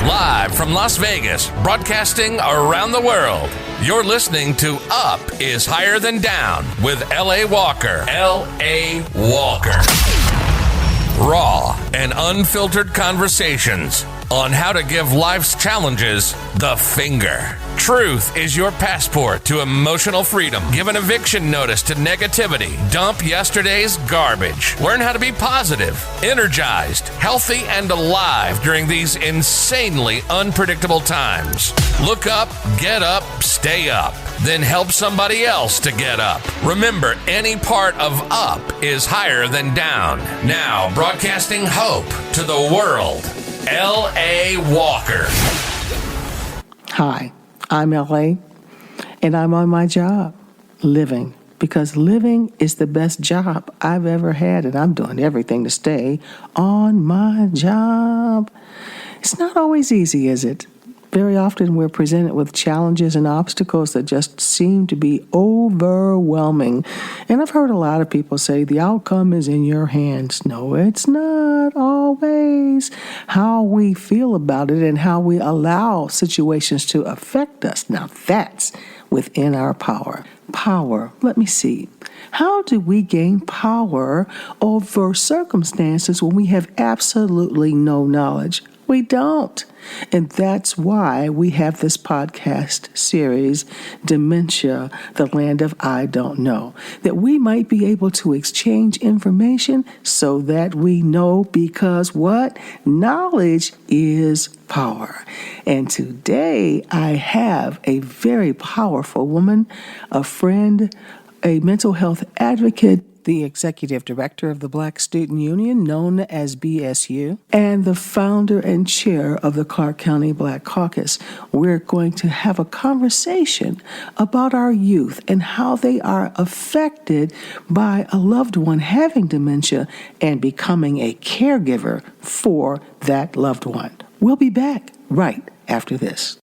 Live from Las Vegas, broadcasting around the world. You're listening to Up is Higher Than Down with L.A. Walker. L.A. Walker. Raw and unfiltered conversations on how to give life's challenges the finger. Truth is your passport to emotional freedom. Give an eviction notice to negativity. Dump yesterday's garbage. Learn how to be positive, energized, healthy, and alive during these insanely unpredictable times. Look up, get up, stay up. Then help somebody else to get up. Remember, any part of up is higher than down. Now, broadcasting hope to the world, L.A. Walker. Hi, I'm L.A., and I'm on my job, living, because living is the best job I've ever had, and I'm doing everything to stay on my job. It's not always easy, is it? Very often we're presented with challenges and obstacles that just seem to be overwhelming. And I've heard a lot of people say the outcome is in your hands. No, it's not always. How we feel about it and how we allow situations to affect us. Now that's within our power. Power, let me see. How do we gain power over circumstances when we have absolutely no knowledge? We don't. And that's why we have this podcast series, Dementia, the Land of I Don't Know, that we might be able to exchange information so that we know, because what? Knowledge is power. And today I have a very powerful woman, a friend, a mental health advocate, the executive director of the Black Student Union, known as BSU, and the founder and chair of the Clark County Black Caucus. We're going to have a conversation about our youth and how they are affected by a loved one having dementia and becoming a caregiver for that loved one. We'll be back right after this.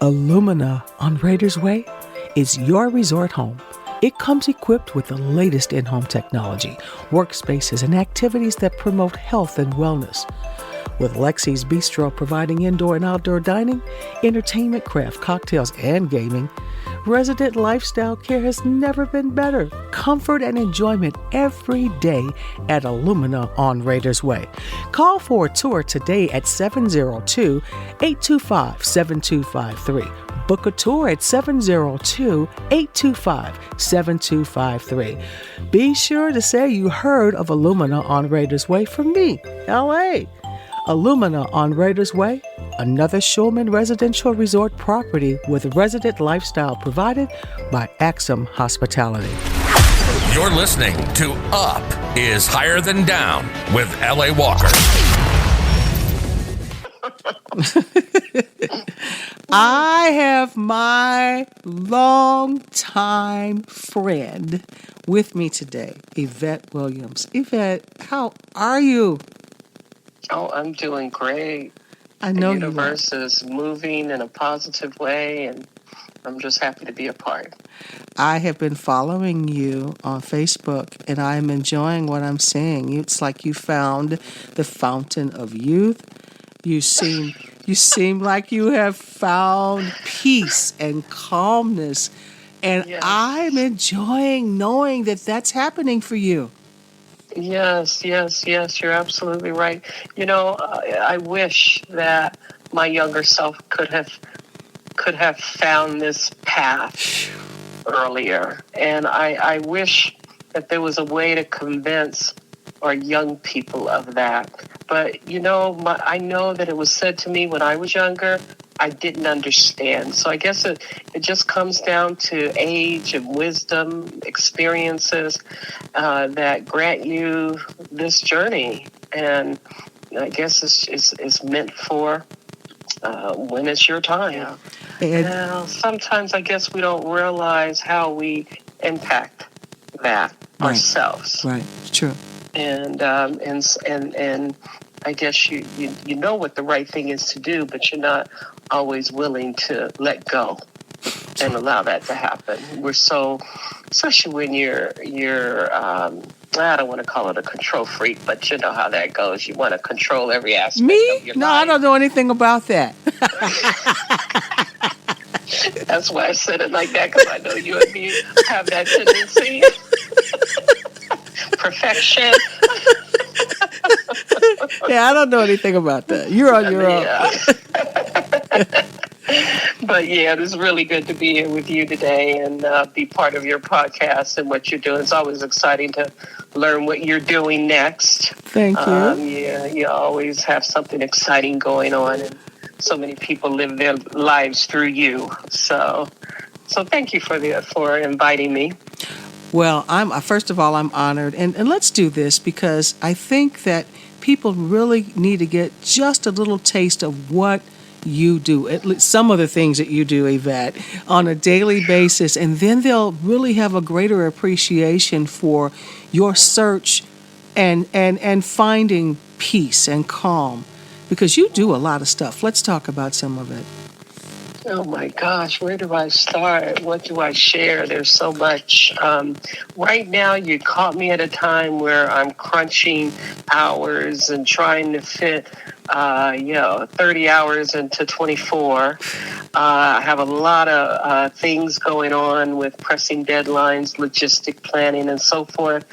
Illumina on Raiders Way is your resort home. It comes equipped with the latest in-home technology, workspaces, and activities that promote health and wellness. With Lexi's Bistro providing indoor and outdoor dining, entertainment, craft, cocktails, and gaming, resident lifestyle care has never been better. Comfort and enjoyment every day at Illumina on Raiders Way. Call for a tour today at 702-825-7253. Book a tour at 702-825-7253. Be sure to say you heard of Illumina on Raiders Way from me, L.A. Illumina on Raiders Way, another Schulman residential resort property with resident lifestyle provided by Axum Hospitality. You're listening to Up is Higher Than Down with L.A. Walker. I have my longtime friend with me today, Yvette Williams. Yvette, how are you? Oh, I'm doing great. I know the universe is moving in a positive way, and I'm just happy to be a part. I have been following you on Facebook, and I'm enjoying what I'm seeing. It's like you found the fountain of youth. You seem like you have found peace and calmness, and yes. I'm enjoying knowing that that's happening for you. Yes, you're absolutely right. You know, I wish that my younger self could have found this path earlier, and I wish that there was a way to convince our young people of that. But, you know, I know that it was said to me when I was younger, I didn't understand. So I guess it just comes down to age and wisdom, experiences that grant you this journey. And I guess it's meant for when it's your time. Yeah. Now, sometimes I guess we don't realize how we impact that ourselves. Right, true. And I guess you know what the right thing is to do, but you're not always willing to let go and allow that to happen. We're so, especially when you're I don't want to call it a control freak, but you know how that goes. You want to control every aspect Me? of your No, life. I don't know anything about that. That's why I said it like that, because I know you and me have that tendency. Perfection. Yeah, I don't know anything about that. You're on your own. Yeah. But yeah, it is really good to be here with you today and be part of your podcast and what you're doing. It's always exciting to learn what you're doing next. Thank you. Yeah, you always have something exciting going on, and so many people live their lives through you. So thank you for inviting me. Well, first of all, I'm honored, and let's do this because I think that people really need to get just a little taste of what you do, at least some of the things that you do, Yvette, on a daily basis, and then they'll really have a greater appreciation for your search and finding peace and calm, because you do a lot of stuff. Let's talk about some of it. Oh my gosh, where do I start? What do I share? There's so much. Right now, you caught me at a time where I'm crunching hours and trying to fit, 30 hours into 24. I have a lot of things going on with pressing deadlines, logistic planning, and so forth.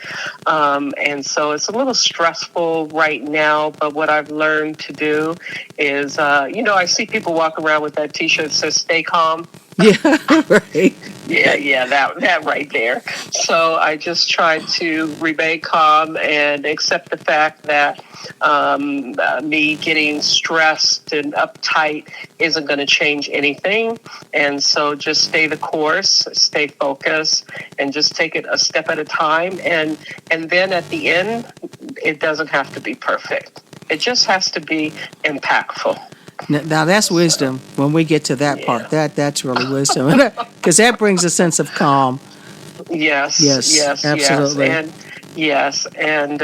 And so it's a little stressful right now, but what I've learned to do is, I see people walk around with that T-shirt that says "Stay calm." Yeah, right. Yeah, that right there. So I just try to remain calm and accept the fact that me getting stressed and uptight isn't going to change anything. And so just stay the course, stay focused, and just take it a step at a time. And then at the end, it doesn't have to be perfect. It just has to be impactful. Now that's wisdom. When we get to that part, that's really wisdom, because that brings a sense of calm. Yes, Absolutely. And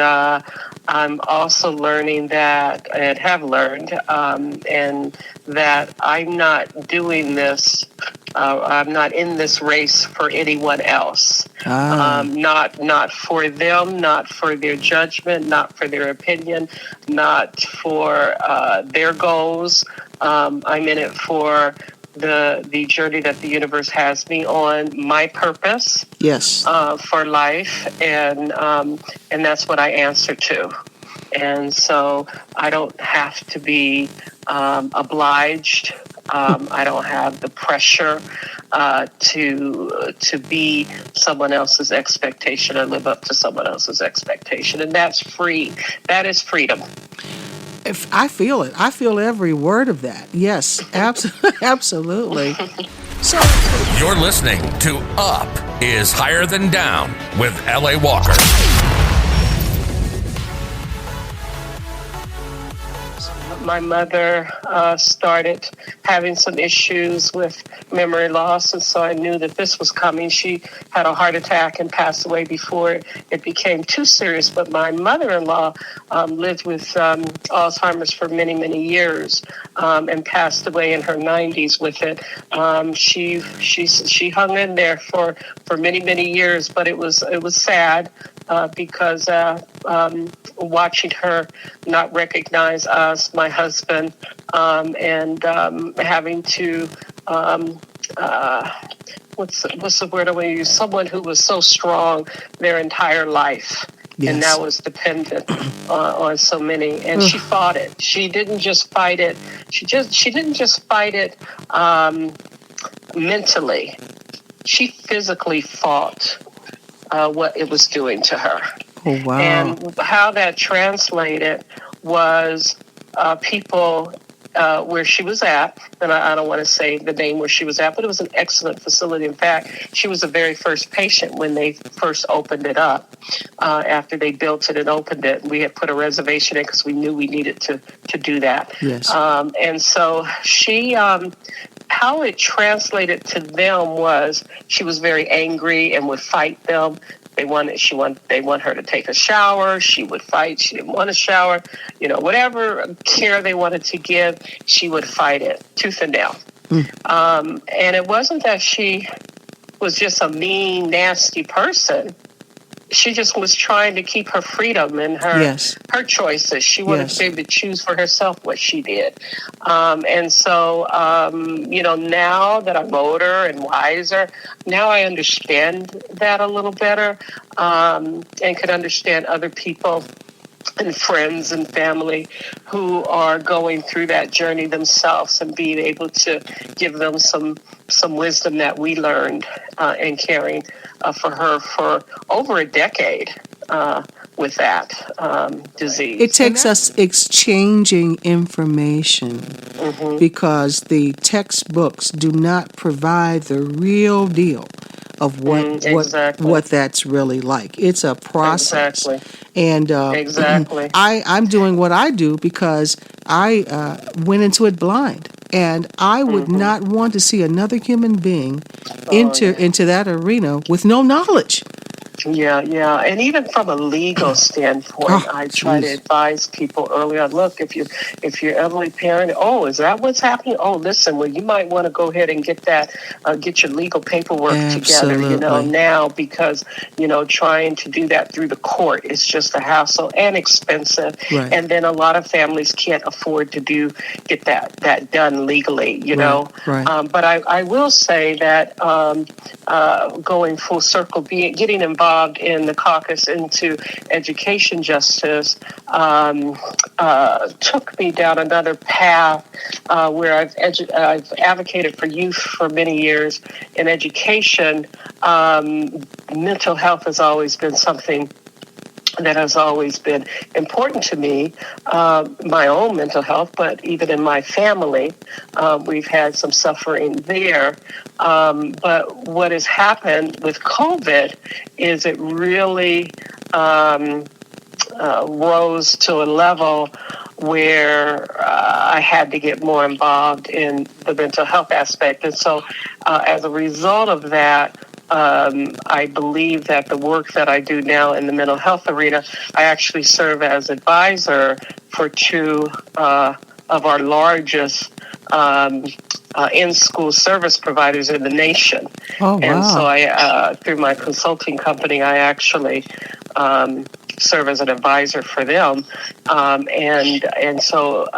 I'm also learning that, and have learned, and that I'm not doing this. I'm not in this race for anyone else. Not for them, not for their judgment, not for their opinion, not for their goals. I'm in it for the journey that the universe has me on, my purpose. Yes. For life, and that's what I answer to. And so I don't have to be obliged. I don't have the pressure to be someone else's expectation or live up to someone else's expectation. And that's free. That is freedom. If I feel it. I feel every word of that. Yes, absolutely. So You're listening to Up is Higher Than Down with L.A. Walker. My mother started having some issues with memory loss, and so I knew that this was coming. She had a heart attack and passed away before it became too serious. But my mother-in-law lived with Alzheimer's for many, many years and passed away in her 90s with it. She hung in there for many, many years, but it was sad. Because watching her not recognize us, my husband, and having to, what's the word I want to use? Someone who was so strong their entire life. Yes. And now was dependent on so many. And she fought it. She didn't just fight it. She didn't just fight it mentally. She physically fought what it was doing to her. Oh, wow. And how that translated was people where she was at, and I don't want to say the name where she was at, but it was an excellent facility. In fact, she was the very first patient when they first opened it up. After they built it and opened it, we had put a reservation in because we knew we needed to do that. Yes. And so she... how it translated to them was she was very angry and would fight them. They want her to take a shower. She would fight. She didn't want a shower. Whatever care they wanted to give, she would fight it tooth and nail. And it wasn't that she was just a mean, nasty person. she just was trying to keep her freedom and her choices. She wanted to be able to choose for herself what she did. And so, now that I'm older and wiser, now I understand that a little better, and can understand other people and friends and family who are going through that journey themselves, and being able to give them some wisdom that we learned in caring for her for over a decade with that disease. It takes us exchanging information because the textbooks do not provide the real deal of what that's really like. It's a process. Exactly. And I'm doing what I do because I went into it blind. And I would not want to see another human being into that arena with no knowledge. Yeah. And even from a legal standpoint, I try to advise people early on, look, if you're elderly parent, is that what's happening? Listen, well, you might want to go ahead and get your legal paperwork together, now, because, trying to do that through the court is just a hassle and expensive. Right. And then a lot of families can't afford to get that done legally, Right. But I will say that going full circle, getting involved in the caucus into education justice took me down another path where I've advocated for youth for many years in education. Mental health has always been something that has always been important to me, my own mental health, but even in my family, we've had some suffering there. But what has happened with COVID is it really rose to a level where I had to get more involved in the mental health aspect. And so as a result of that, I believe that the work that I do now in the mental health arena, I actually serve as advisor for two of our largest in-school service providers in the nation. Oh, wow. And so I, through my consulting company, I actually serve as an advisor for them. And so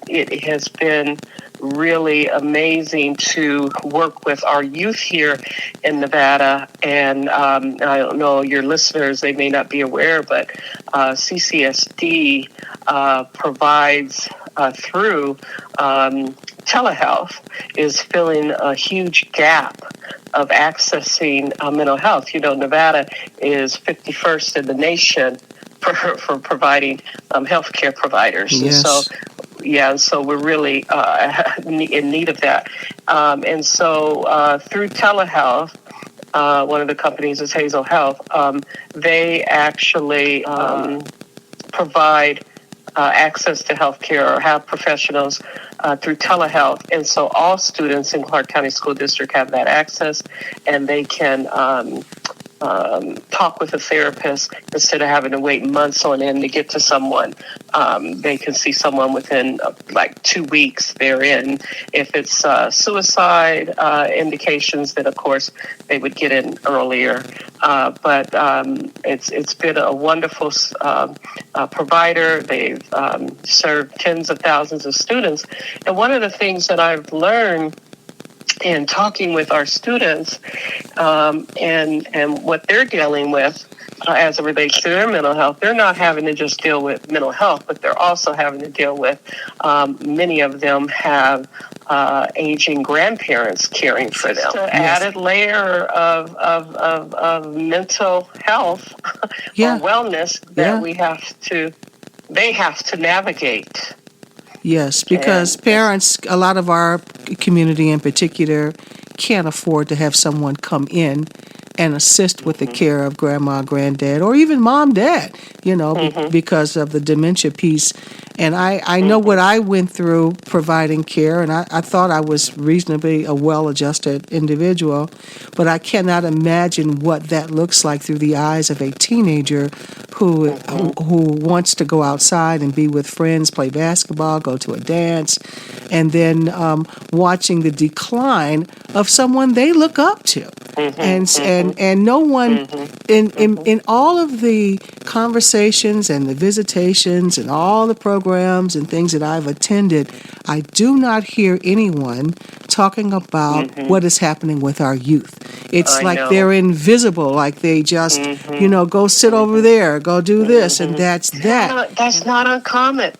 it has been really amazing to work with our youth here in Nevada. And I don't know, your listeners, they may not be aware, but CCSD provides through telehealth is filling a huge gap of accessing mental health. Nevada is 51st in the nation for providing healthcare providers. Yes. And so we're really in need of that. And so through telehealth, one of the companies is Hazel Health. They actually provide access to healthcare or have professionals through telehealth. And so all students in Clark County School District have that access, and they can talk with a therapist instead of having to wait months on end to get to someone. They can see someone within 2 weeks they're in. If it's suicide indications, then of course they would get in earlier. But it's been a wonderful provider. They've served tens of thousands of students. And one of the things that I've learned in talking with our students and what they're dealing with as it relates to their mental health, they're not having to just deal with mental health, but they're also having to deal with, many of them have aging grandparents caring for them. An added layer of mental health or wellness that they have to navigate. Yes, because parents, a lot of our community in particular, can't afford to have someone come in and assist with the care of grandma, granddad, or even mom, dad, because of the dementia piece. And I know what I went through providing care, and I thought I was reasonably a well-adjusted individual, but I cannot imagine what that looks like through the eyes of a teenager who wants to go outside and be with friends, play basketball, go to a dance, and then watching the decline of someone they look up to. And And no one in all of the conversations and the visitations and all the programs and things that I've attended, I do not hear anyone talking about what is happening with our youth. It's like they're invisible, like they just, go sit over there, go do this, and that's that. That's not uncommon.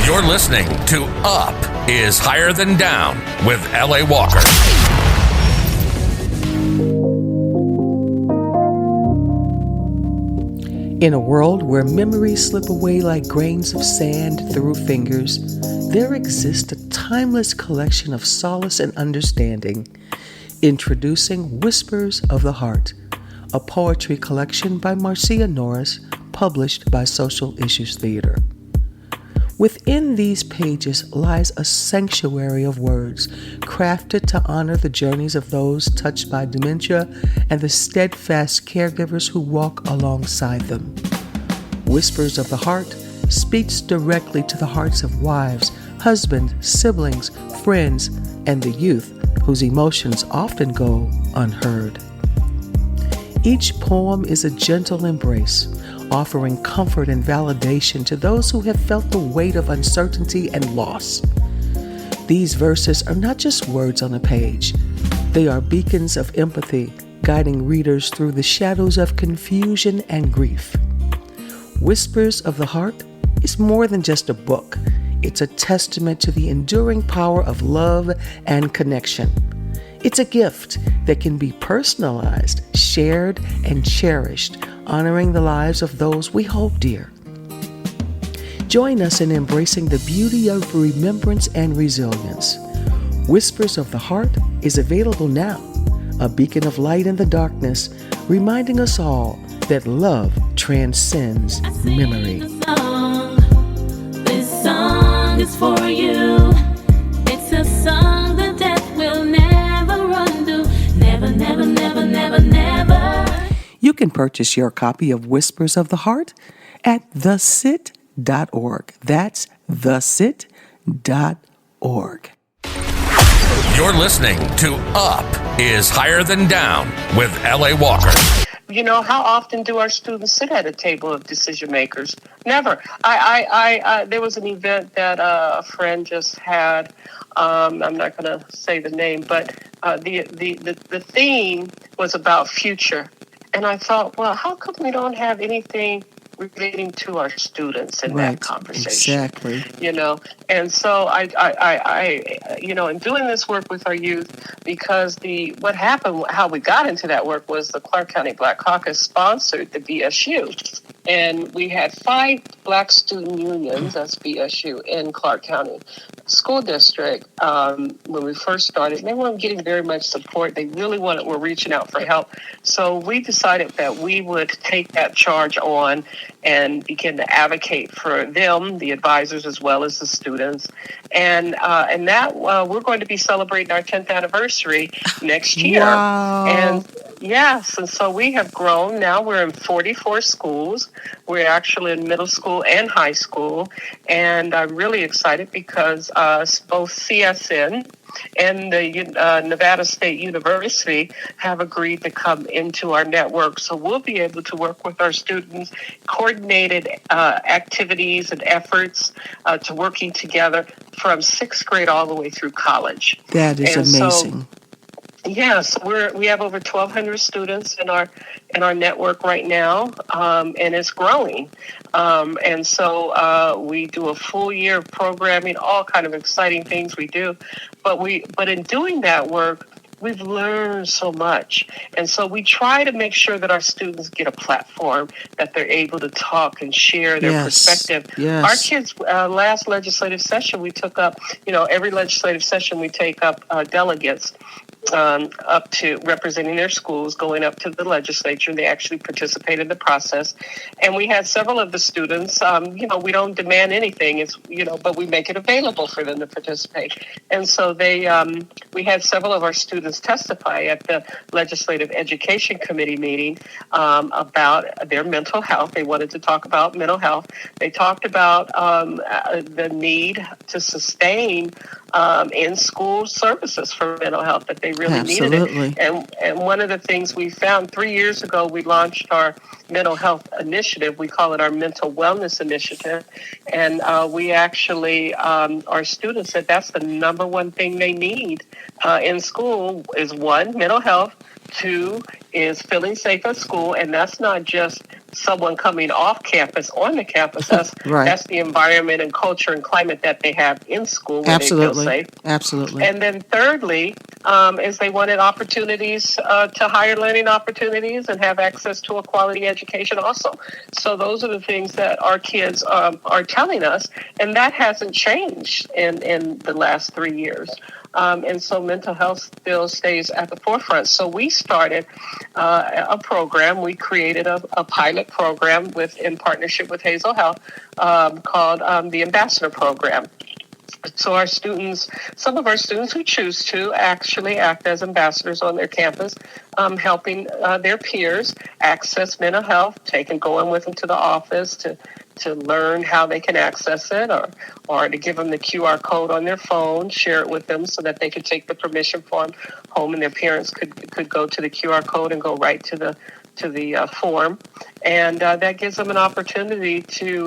You're listening to Up is Higher Than Down with L.A. Walker. In a world where memories slip away like grains of sand through fingers, there exists a timeless collection of solace and understanding. Introducing Whispers of the Heart, a poetry collection by Marcia Norris, published by Social Issues Theater. Within these pages lies a sanctuary of words, crafted to honor the journeys of those touched by dementia and the steadfast caregivers who walk alongside them. Whispers of the Heart speaks directly to the hearts of wives, husbands, siblings, friends, and the youth whose emotions often go unheard. Each poem is a gentle embrace, offering comfort and validation to those who have felt the weight of uncertainty and loss. These verses are not just words on a page. They are beacons of empathy, guiding readers through the shadows of confusion and grief. Whispers of the Heart is more than just a book. It's a testament to the enduring power of love and connection. It's a gift that can be personalized, shared, and cherished, honoring the lives of those we hold dear. Join us in embracing the beauty of remembrance and resilience. Whispers of the Heart is available now, a beacon of light in the darkness, reminding us all that love transcends memory. This song is for you. It's a song that death will never undo. Never, never, never, never, never. You can purchase your copy of Whispers of the Heart at thesit.org. That's thesit.org. You're listening to Up is Higher Than Down with L.A. Walker. How often do our students sit at a table of decision makers? Never. There was an event that a friend just had. I'm not going to say the name, but the theme was about future. And I thought, well, how come we don't have anything relating to our students in that conversation? Exactly. And so I in doing this work with our youth, because what happened, how we got into that work was the Clark County Black Caucus sponsored the BSU. And we had 5 Black student unions, that's BSU, in Clark County School District when we first started. They weren't getting very much support. They really were reaching out for help. So we decided that we would take that charge on and begin to advocate for them, the advisors, as well as the students. And that we're going to be celebrating our 10th anniversary next year. Wow. And yes, and so we have grown. Now we're in 44 schools. We're actually in middle school and high school. And I'm really excited because both CSN and the Nevada State University have agreed to come into our network. So we'll be able to work with our students, coordinated activities and efforts to working together from 6th grade all the way through college. That is amazing. Yes, we have over 1,200 students in our network right now, and it's growing. And so we do a full year of programming, all kind of exciting things we do. But in doing that work, we've learned so much. And so we try to make sure that our students get a platform that they're able to talk and share their perspective. Yes. Our kids, last legislative session, we took up, every legislative session we take up delegates up to representing their schools, going up to the legislature. They actually participate in the process. And we had several of the students, we don't demand anything, but we make it available for them to participate. And so we had several of our students testify at the Legislative Education Committee meeting about their mental health. They wanted to talk about mental health. They talked about the need to sustain in-school services for mental health, that they really needed Absolutely. it. And one of the things we found 3 years ago, we launched our mental health initiative. We call it our mental wellness initiative. And we actually, our students said that's the number one thing they need in school is one, mental health. Two is feeling safe at school. And that's not just someone coming off campus, on the campus. Right. That's the environment and culture and climate that they have in school where Absolutely. they feel safe. Absolutely. And then thirdly, is they wanted opportunities to higher learning opportunities and have access to a quality education also. So those are the things that our kids are telling us, and that hasn't changed in the last 3 years. And so mental health still stays at the forefront. So we started a program. We created a pilot program in partnership with Hazel Health called the Ambassador Program. So our students, some of our students who choose to actually act as ambassadors on their campus, helping their peers access mental health, going with them to the office to learn how they can access it, or to give them the QR code on their phone, share it with them so that they could take the permission form home, and their parents could go to the QR code and go right to the form. And that gives them an opportunity to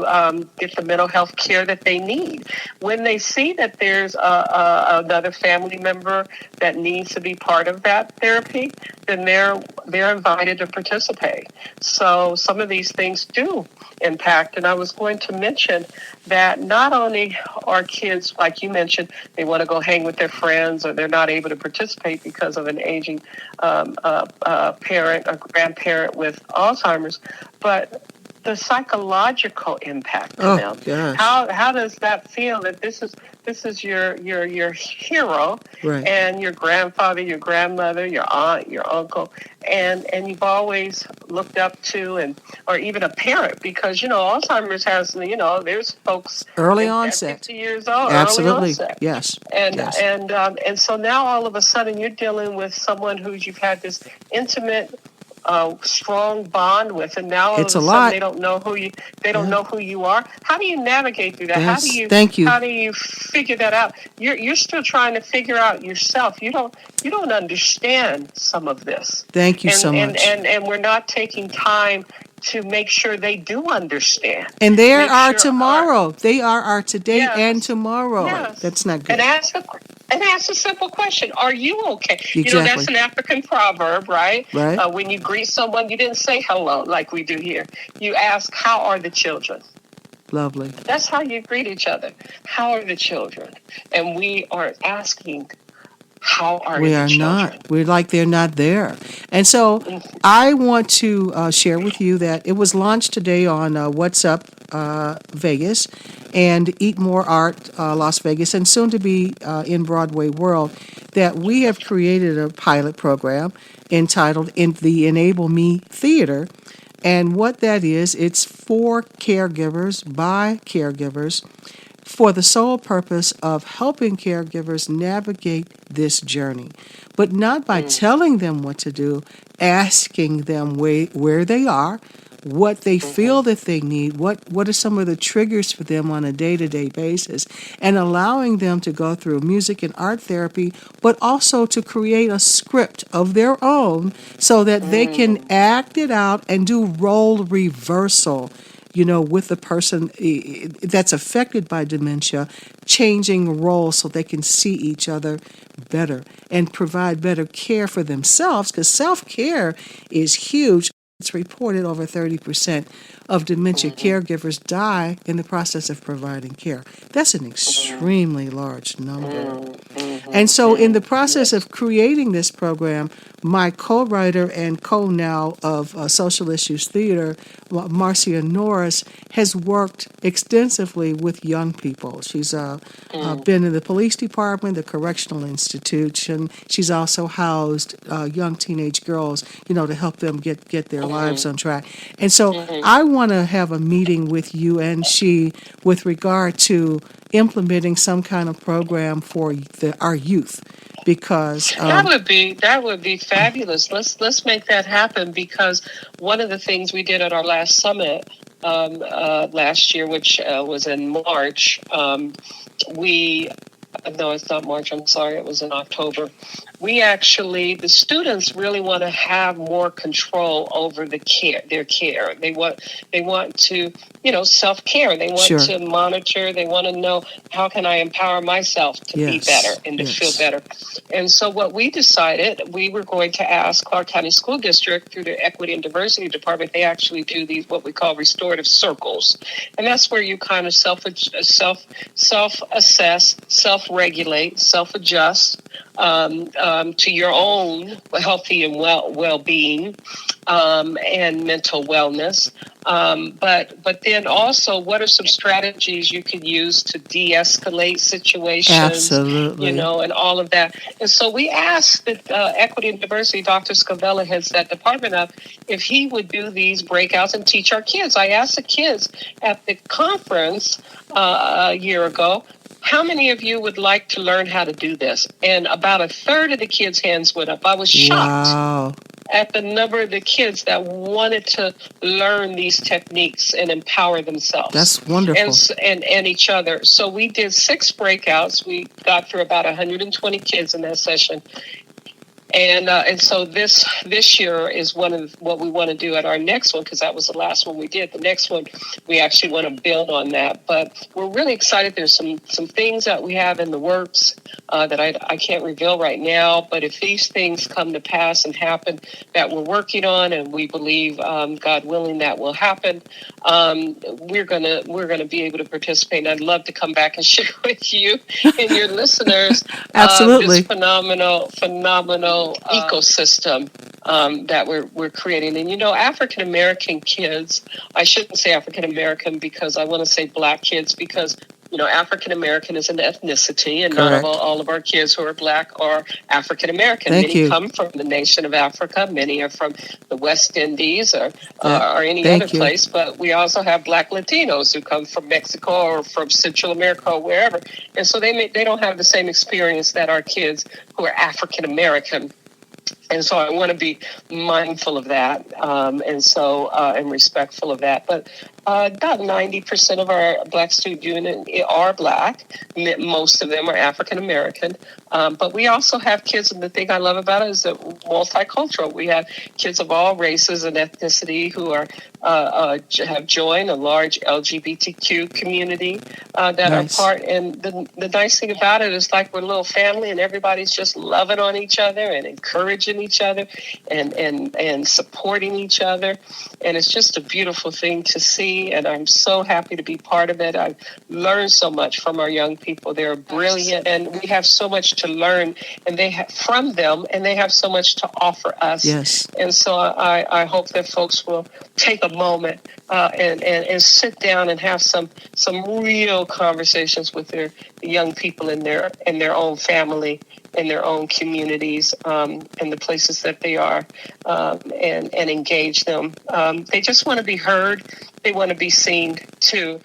get the mental health care that they need. When they see that there's another family member that needs to be part of that therapy, then they're invited to participate. So some of these things do impact. And I was going to mention that not only are kids, like you mentioned, they want to go hang with their friends, or they're not able to participate because of an aging parent or grandparent with Alzheimer's, but the psychological impact to them. Gosh. How does that feel that this is your hero, right, and your grandfather, your grandmother, your aunt, your uncle, and you've always looked up to, or even a parent, because Alzheimer's has, there's folks early onset, 50 years old, absolutely, early onset. Yes, and yes. And so now all of a sudden you're dealing with someone who you've had this intimate, strong bond with, and now all it's of a a sudden lot. they don't know who you are. How do you navigate through that? Yes, How do you figure that out? You're still trying to figure out yourself. You don't understand some of this. Thank you so much. And we're not taking time to make sure they do understand. And they are tomorrow. They are our today, yes, and tomorrow. Yes. That's not good. And ask a simple question. Are you okay? Exactly. That's an African proverb, right? Right. When you greet someone, you didn't say hello like we do here. You ask, how are the children? Lovely. That's how you greet each other. How are the children? And we are asking, how are we the are children? Not. We're like they're not there. And so I want to share with you that it was launched today on What's Up Vegas and Eat More Art Las Vegas, and soon to be in Broadway World, that we have created a pilot program entitled the Enable Me Theater. And what that is, it's for caregivers, by caregivers, for the sole purpose of helping caregivers navigate this journey, but not by telling them what to do, asking them where they are, what they feel that they need, what are some of the triggers for them on a day-to-day basis, and allowing them to go through music and art therapy, but also to create a script of their own so that they can act it out and do role reversal, with the person that's affected by dementia, changing roles so they can see each other better and provide better care for themselves, because self-care is huge. It's reported over 30% of dementia caregivers die in the process of providing care. That's an extremely large number. And so in the process of creating this program, my co-writer and co-now of Social Issues Theater, Marcia Norris, has worked extensively with young people. She's been in the police department, the correctional institution. She's also housed young teenage girls, to help them get their lives on track. And so I want to have a meeting with you and she with regard to implementing some kind of program for our youth, because that would be fabulous. Let's make that happen, because one of the things we did at our last summit last year, which was in March, we No, it's not March. I'm sorry. It was in October. The students really want to have more control over their care. They want to, self-care. They want Sure. to monitor. They want to know, how can I empower myself to be better and to feel better? And so what we decided, we were going to ask Clark County School District through the Equity and Diversity Department. They actually do these, what we call restorative circles. And that's where you kind of self-assess, self-regulate, self-adjust to your own healthy and well-being and mental wellness. But then also, what are some strategies you could use to de-escalate situations? Absolutely. And all of that. And so we asked the Equity and Diversity, Dr. Scavella heads that department up, if he would do these breakouts and teach our kids. I asked the kids at the conference a year ago, how many of you would like to learn how to do this? And about a third of the kids' hands went up. I was shocked at the number of the kids that wanted to learn these techniques and empower themselves. That's wonderful. And each other. So we did 6 breakouts. We got through about 120 kids in that session. And so this year is one of what we want to do at our next one, because that was the last one we did. The next one, we actually want to build on that. But we're really excited. There's some things that we have in the works that I can't reveal right now. But if these things come to pass and happen that we're working on, and we believe, God willing, that will happen, we're gonna be able to participate. And I'd love to come back and share with you and your listeners Absolutely. this phenomenal ecosystem that we're creating. And African American kids, I shouldn't say African American because I want to say Black kids, because African American is an ethnicity, and Correct. not all of our kids who are Black are African American. Thank Many you. come from the nation of Africa. Many are from the West Indies or any Thank other you. place. But we also have Black Latinos who come from Mexico or from Central America or wherever. And so they don't have the same experience that our kids who are African American. And so I want to be mindful of that, and respectful of that. But about 90% of our Black student union are Black. Most of them are African American. But we also have kids, and the thing I love about it is that multicultural. We have kids of all races and ethnicity who have joined a large LGBTQ community that Nice. are part. And the nice thing about it is, like, we're a little family, and everybody's just loving on each other and encouraging each other and supporting each other. And it's just a beautiful thing to see. And I'm so happy to be part of it. I've learned so much from our young people. They're brilliant, and we have so much to learn from them, and they have so much to offer us. Yes. And so I hope that folks will take a moment and sit down and have some real conversations with their young people in their own family, in their own communities, in the places that they are, and engage them. They just want to be heard. They want to be seen too.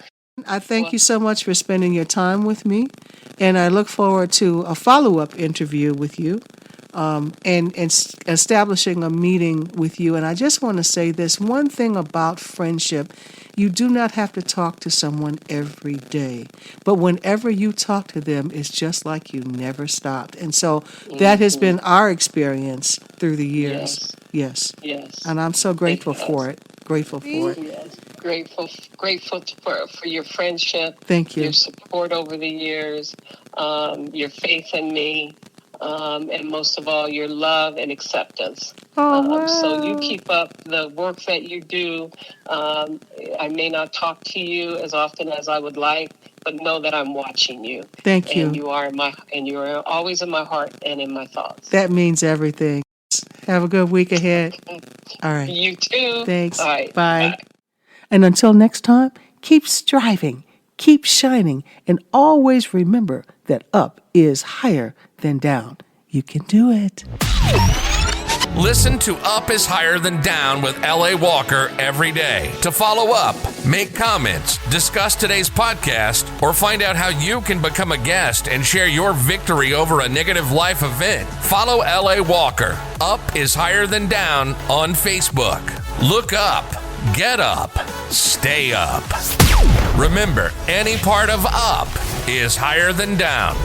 I thank you so much for spending your time with me, and I look forward to a follow-up interview with you, and establishing a meeting with you. And I just want to say this one thing about friendship: you do not have to talk to someone every day, but whenever you talk to them, it's just like you never stopped. And so that has been our experience through the years. Yes. And I'm so grateful for it. Grateful for it. Yes. Grateful for your friendship. Thank you. Your support over the years, your faith in me, and most of all, your love and acceptance. Oh, wow. So you keep up the work that you do. I may not talk to you as often as I would like, but know that I'm watching you. Thank you. And you are always in my heart and in my thoughts. That means everything. Have a good week ahead. All right. You too. Thanks. All right. Bye. And until next time, keep striving, keep shining, and always remember that up is higher than down. You can do it. Listen to Up is Higher Than Down with L.A. Walker every day. To follow up, make comments, discuss today's podcast, or find out how you can become a guest and share your victory over a negative life event, follow L.A. Walker. Up is Higher Than Down on Facebook. Look up, get up, stay up. Remember, any part of up is higher than down.